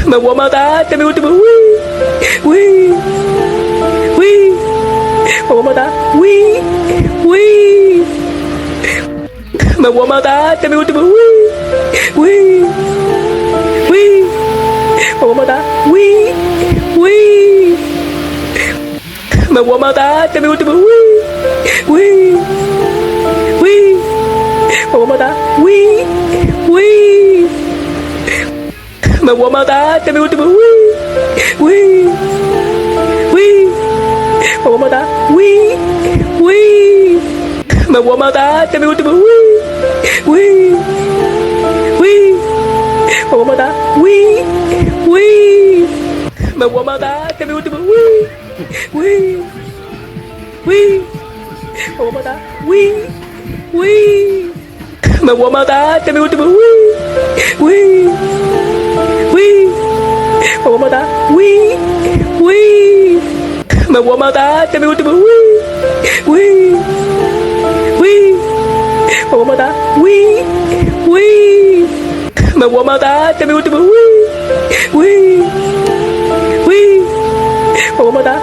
Maua mata, tapi udah wih, maua mata, wih, maua mata, tapi udah wih, maua mata, wih, maua mata, tapi udah wih, maua mata, wih. Maua mata, tapi udah maua mata, maua mata, tapi udah maua mata, maua mata, tapi udah maua mata, maua mata, tapi udah maua mata, maua mata, tapi udah maua mata, maua mata, tapi udah maua mata,